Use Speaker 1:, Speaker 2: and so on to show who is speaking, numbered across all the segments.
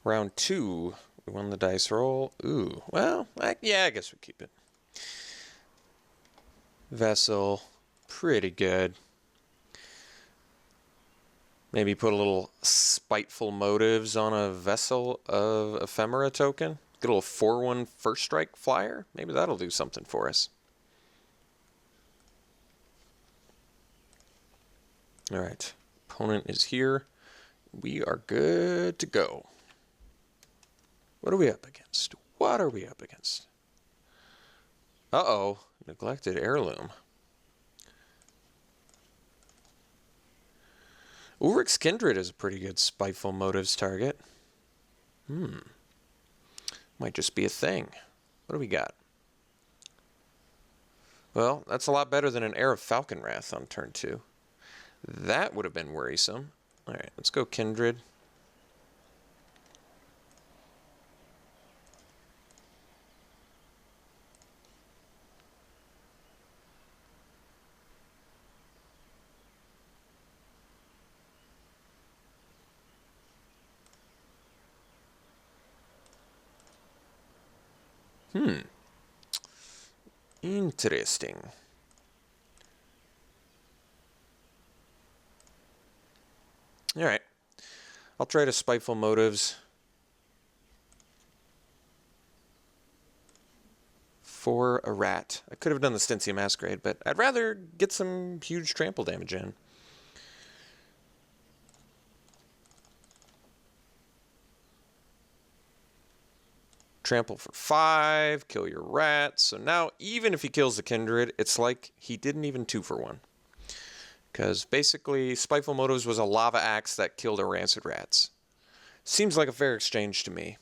Speaker 1: Round 2, we won the dice roll. Ooh, well, yeah, I guess we keep it. Vessel, pretty good. Maybe put a little spiteful motives on a Vessel of Ephemera token. Get a little 4/1 first strike flyer. Maybe that'll do something for us. Alright, opponent is here. We are good to go. What are we up against? What are we up against? Uh-oh, neglected heirloom. Ulrich's Kindred is a pretty good spiteful motives target. Might just be a thing. What do we got? Well, that's a lot better than an Heir of Falconwrath on turn 2. That would have been worrisome. Alright, let's go Kindred. Interesting. Alright. I'll try to Spiteful Motives for a rat. I could have done the Styncia Masquerade, but I'd rather get some huge trample damage in. Trample for 5, kill your rat. So now, even if he kills the Kindred, it's like he didn't even 2-for-1. Because basically, Spiteful Motives was a lava axe that killed our rancid rats. Seems like a fair exchange to me.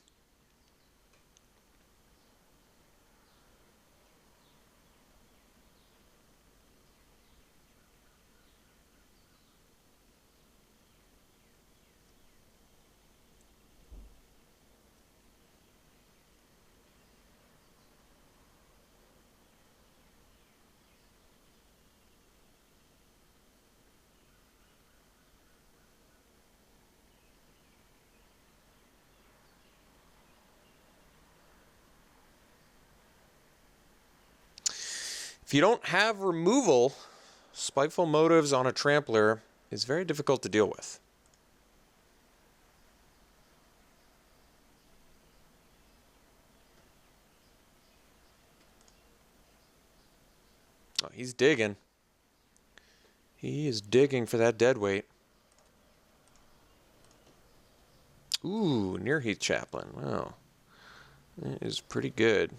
Speaker 1: If you don't have removal, Spiteful Motives on a Trampler is very difficult to deal with. Oh, he's digging. He is digging for that dead weight. Ooh, Nearheath Chaplain. Wow. That is pretty good.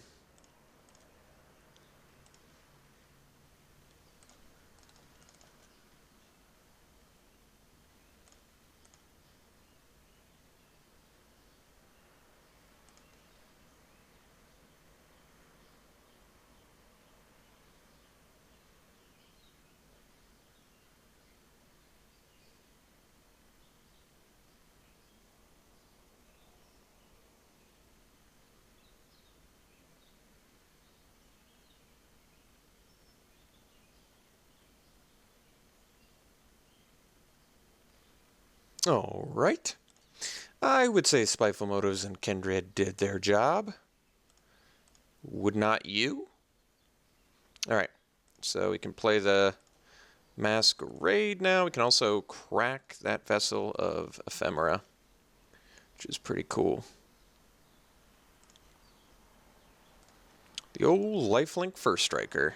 Speaker 1: All right. I would say Spiteful Motives and Kindred did their job. Would not you? All right. So we can play the Masquerade now. We can also crack that Vessel of Ephemera, which is pretty cool. The old lifelink First Striker.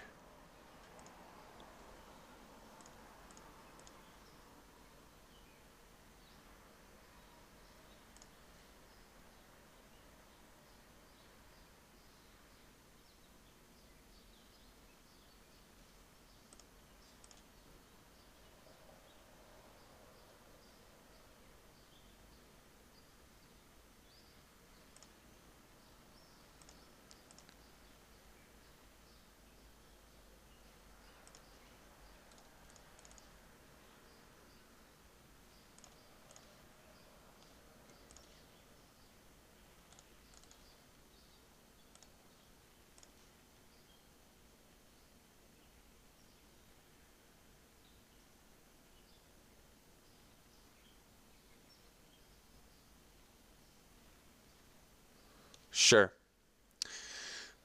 Speaker 1: Sure.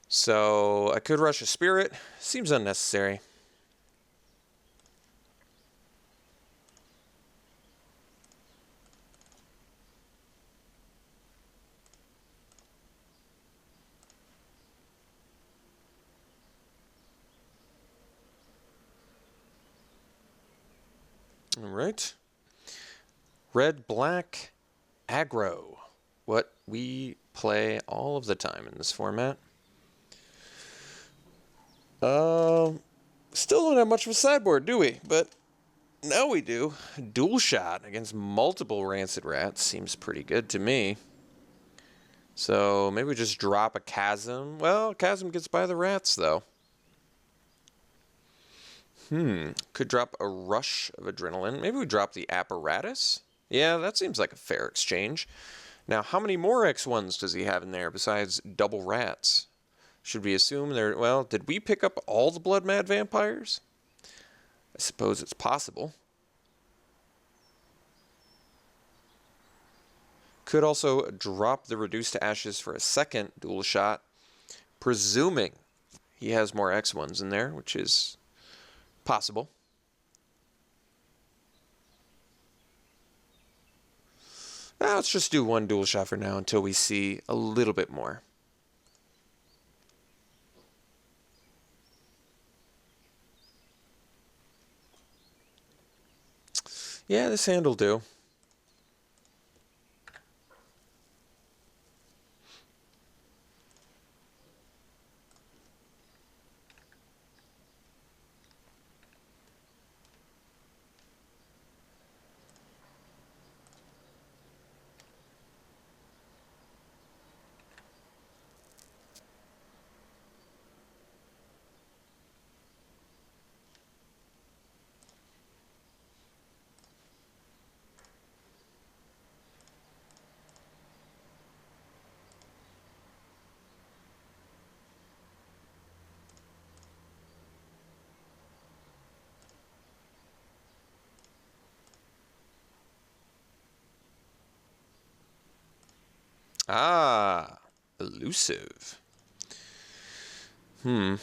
Speaker 1: So I could rush a spirit. Seems unnecessary. All right. Red, black, aggro. What we play all of the time in this format. Still don't have much of a sideboard, do we? But now we do. Dual shot against multiple rancid rats seems pretty good to me. So maybe we just drop a chasm. Well, chasm gets by the rats though. Could drop a rush of adrenaline. Maybe we drop the apparatus. Yeah, that seems like a fair exchange. Now, how many more X1s does he have in there besides double rats? Should we assume they're... Well, did we pick up all the Blood Mad vampires? I suppose it's possible. Could also drop the Reduce to Ashes for a second dual shot, presuming he has more X1s in there, which is possible. Now, let's just do one dual shot for now until we see a little bit more. Yeah, this hand will do. Ah, elusive. We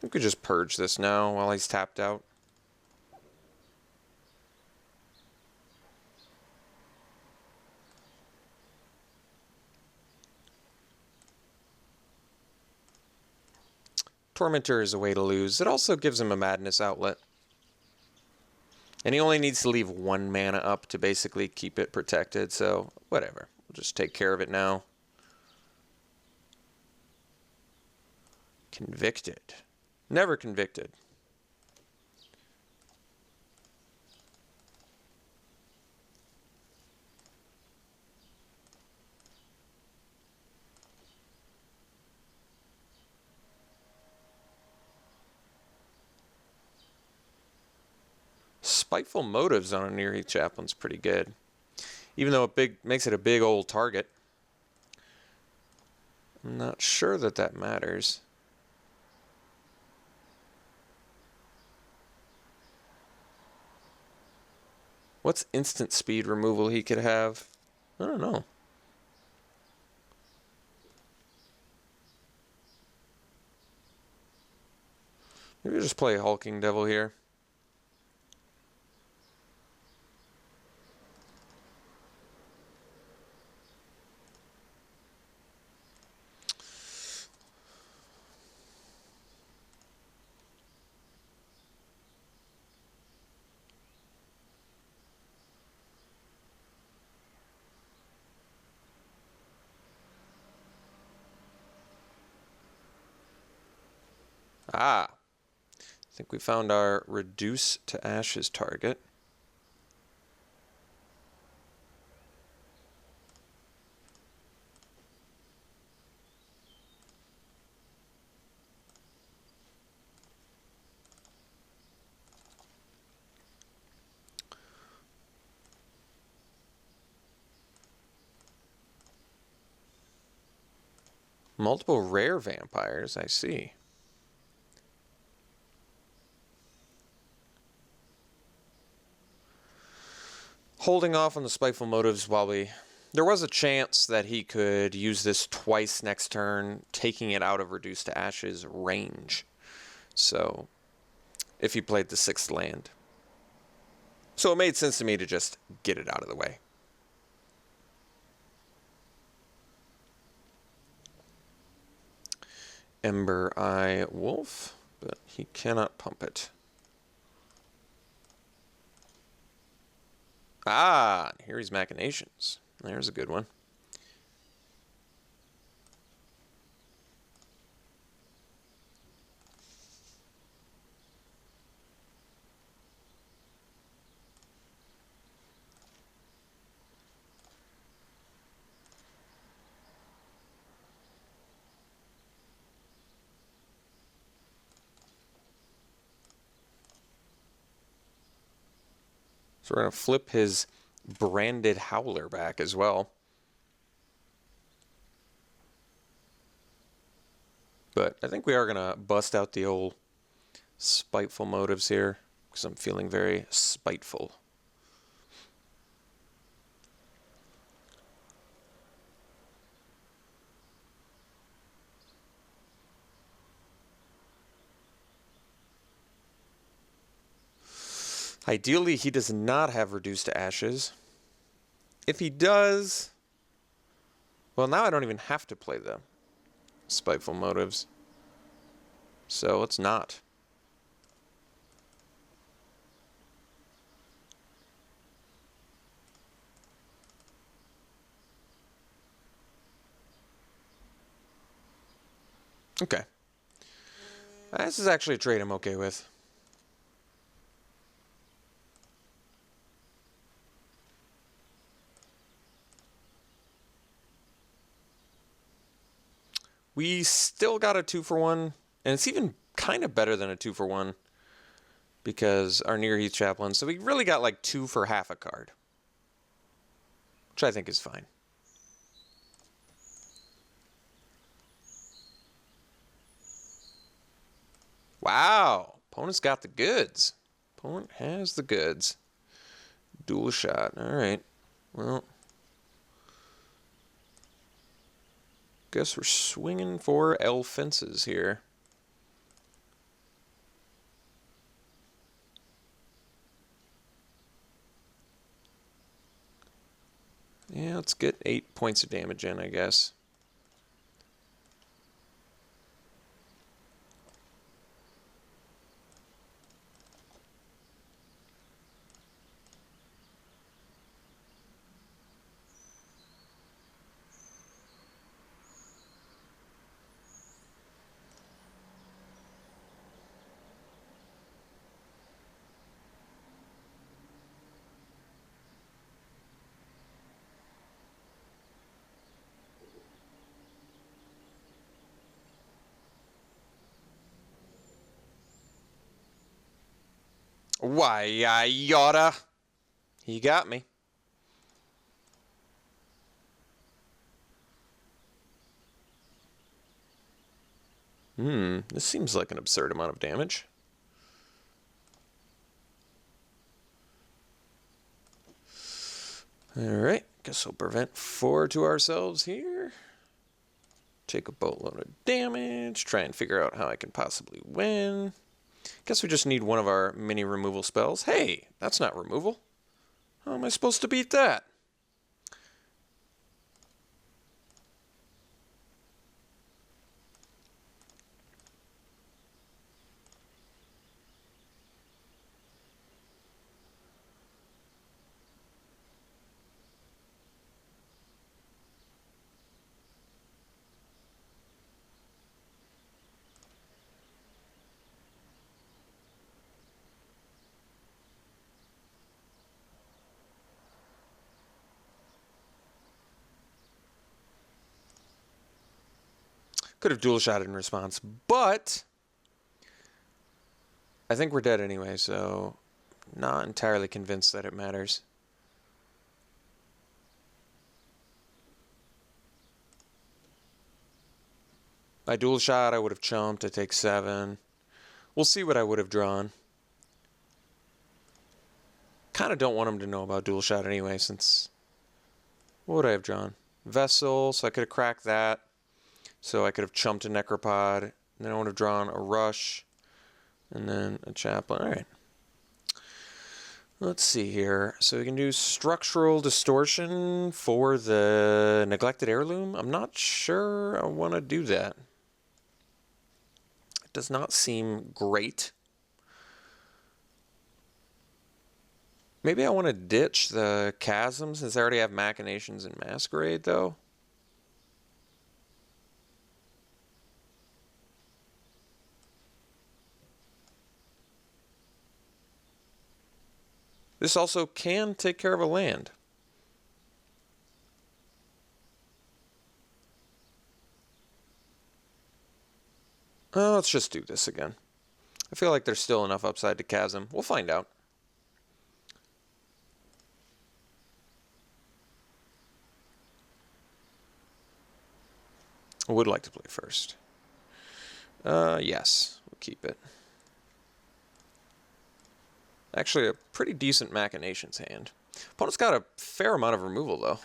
Speaker 1: could just purge this now while he's tapped out. Tormentor is a way to lose. It also gives him a madness outlet. And he only needs to leave one mana up to basically keep it protected, so whatever. We'll just take care of it now. Convicted. Never convicted. Spiteful Motives on a Neary Chaplain's pretty good. Even though it makes it a big old target. I'm not sure that that matters. What's instant speed removal he could have? I don't know. Maybe we'll just play Hulking Devil here. Ah, I think we found our Reduce to Ashes target. Multiple rare vampires, I see. holding off on the spiteful motives while we... There was a chance that he could use this twice next turn, taking it out of Reduce to Ashes range. So, if he played the 6th land. So it made sense to me to just get it out of the way. Ember Eye Wolf, but he cannot pump it. Ah, here's Machinations. There's a good one. So we're going to flip his branded Howler back as well. But I think we are going to bust out the old spiteful motives here, because I'm feeling very spiteful. Ideally, he does not have Reduce to Ashes. If he does, well, now I don't even have to play the spiteful motives. So let's not. Okay. This is actually a trade I'm okay with. We still got a 2-for-1, and it's even kind of better than a 2-for-1 because our Near Heath Chaplain. So we really got like 2 for half a card, which I think is fine. Wow, opponent's got the goods. Opponent has the goods. Dual shot. All right. Well, guess we're swinging for L fences here. Yeah, let's get 8 points of damage in, I guess. Why, yada. He got me. This seems like an absurd amount of damage. Alright, guess we'll prevent 4 to ourselves here. Take a boatload of damage, try and figure out how I can possibly win. Guess we just need one of our mini removal spells. Hey, that's not removal. How am I supposed to beat that? Could have dual shot in response, but I think we're dead anyway, so not entirely convinced that it matters. I dual shot, I would have chumped to take 7. We'll see what I would have drawn. Kind of don't want him to know about dual shot anyway, since... What would I have drawn? Vessel, so I could have cracked that. So I could have chumped a Necropod. And then I would have drawn a Rush. And then a Chaplain. Alright. Let's see here. So we can do Structural Distortion for the Neglected Heirloom. I'm not sure I want to do that. It does not seem great. Maybe I want to ditch the Chasm since I already have Machinations and Masquerade, though. This also can take care of a land. Let's just do this again. I feel like there's still enough upside to Chasm. We'll find out. I would like to play first. Yes, we'll keep it. Actually, a pretty decent Machinations hand. Opponent's got a fair amount of removal, though.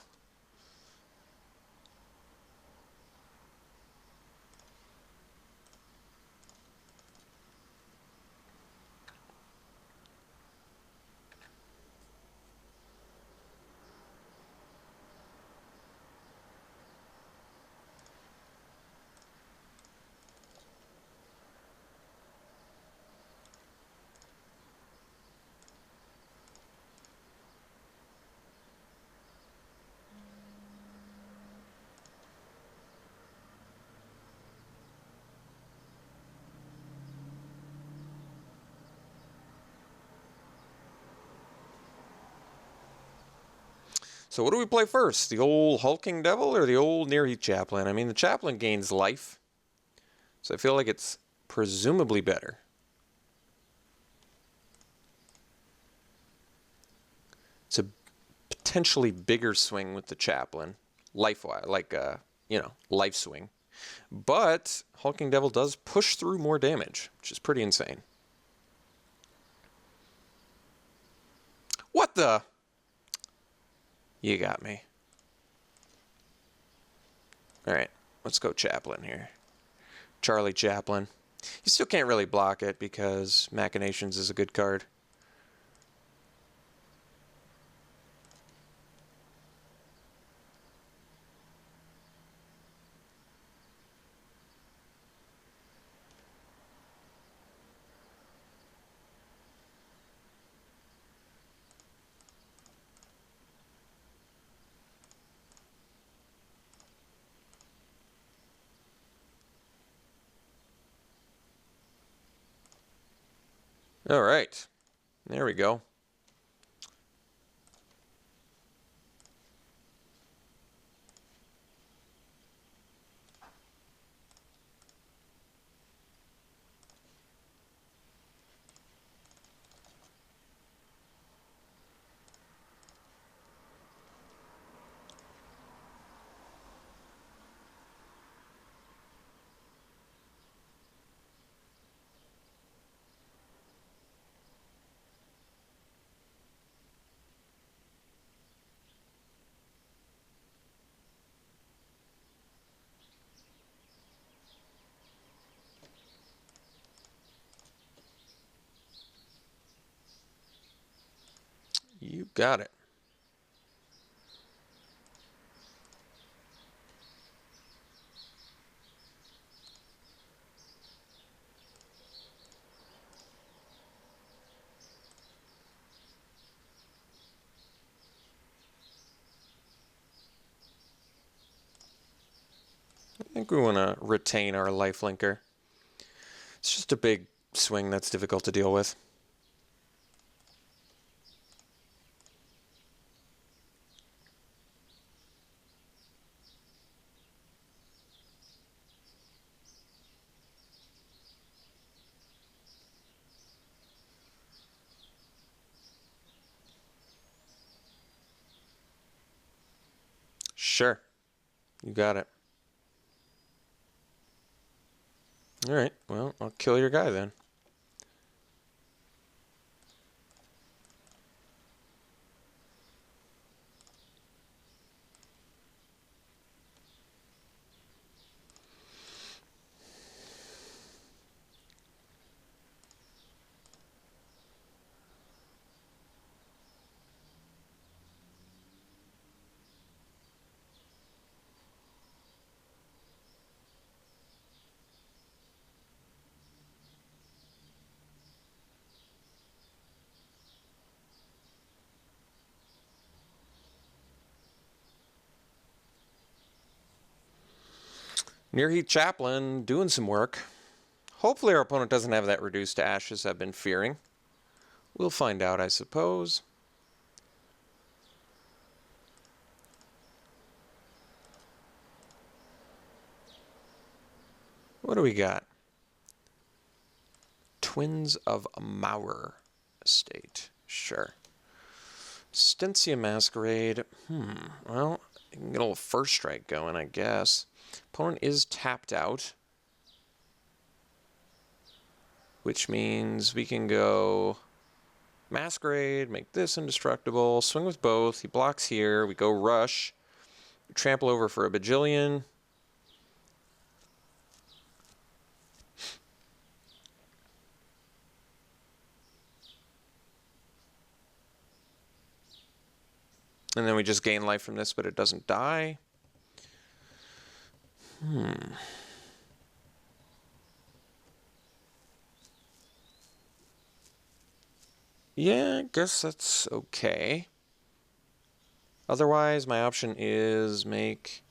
Speaker 1: So what do we play first? The old Hulking Devil or the old Near-Heath Chaplain? I mean, the Chaplain gains life, so I feel like it's presumably better. It's a potentially bigger swing with the Chaplain, life-wise, like, life swing. But Hulking Devil does push through more damage, which is pretty insane. What the? You got me. Alright, let's go Chaplain here. Charlie Chaplain. You still can't really block it because Machinations is a good card. All right, there we go. You got it. I think we want to retain our lifelinker. It's just a big swing that's difficult to deal with. Sure. You got it. All right, well, I'll kill your guy then. Near-Heat Chaplain doing some work. Hopefully our opponent doesn't have that reduced to ashes I've been fearing. We'll find out, I suppose. What do we got? Twins of Maurer Estate. Sure. Stensia Masquerade. Well, you can get a little first strike going, I guess. Opponent is tapped out. Which means we can go Masquerade, make this indestructible, swing with both. He blocks here. We go Rush. Trample over for a bajillion. And then we just gain life from this, but it doesn't die. Yeah, I guess that's okay. Otherwise, my option is make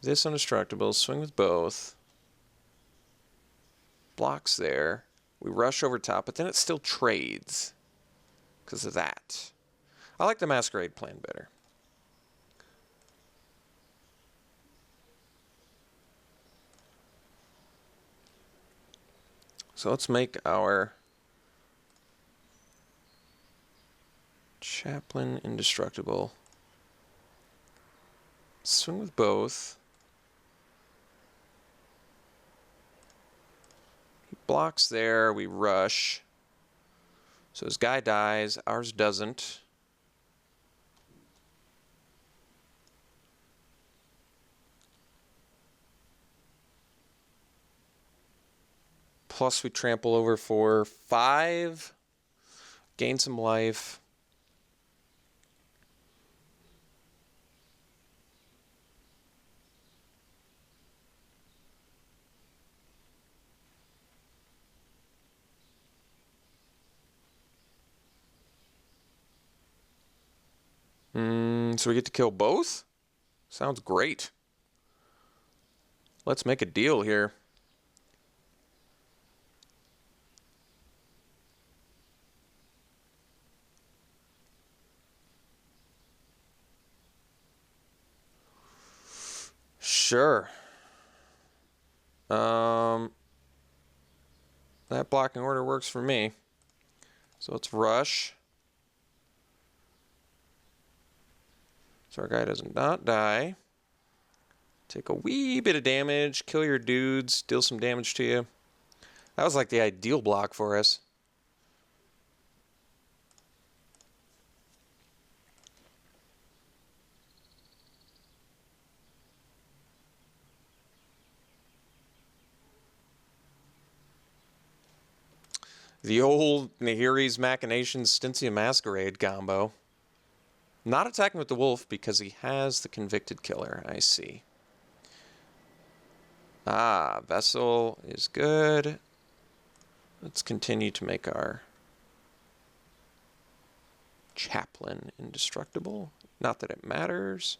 Speaker 1: this indestructible, swing with both. Blocks there. We rush over top, but then it still trades because of that. I like the Masquerade plan better. So let's make our Chaplain indestructible. Swing with both. He blocks there, we rush. So his guy dies, ours doesn't. Plus we trample over for 5. Gain some life. So we get to kill both? Sounds great. Let's make a deal here. Sure. That blocking order works for me. So let's rush. So our guy does not die. Take a wee bit of damage, kill your dudes, deal some damage to you. That was like the ideal block for us. The old Nahiri's Machinations Stensia Masquerade combo. Not attacking with the wolf because he has the convicted killer. I see. Ah, Vessel is good. Let's continue to make our Chaplain indestructible. Not that it matters.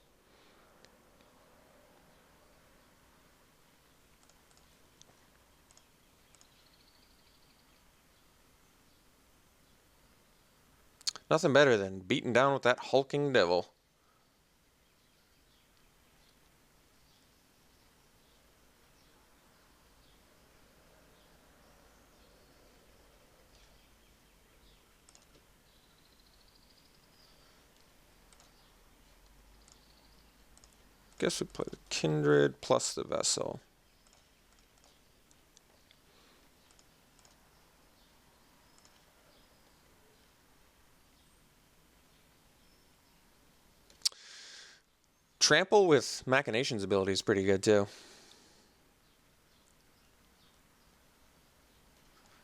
Speaker 1: Nothing better than beating down with that hulking devil. Guess we play the Kindred plus the Vessel. Trample with Machinations ability is pretty good too.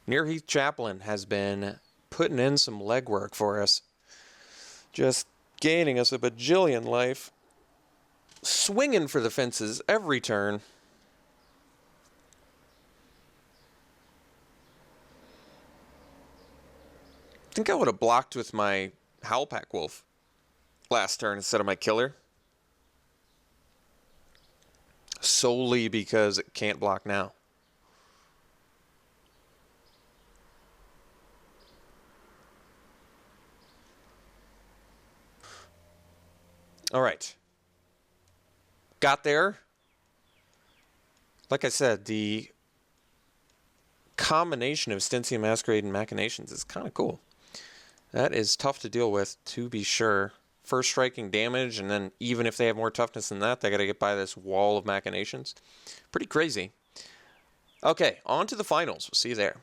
Speaker 1: Near-Heat Chaplain has been putting in some legwork for us. Just gaining us a bajillion life. Swinging for the fences every turn. I think I would have blocked with my Howlpack Wolf last turn instead of my killer. solely because it can't block now. All right. Got there. Like I said, the combination of Styncian Masquerade and Machinations is kind of cool. That is tough to deal with, to be sure. First striking damage, and then even if they have more toughness than that, they got to get by this wall of Machinations. Pretty crazy. Okay, on to the finals. We'll see you there.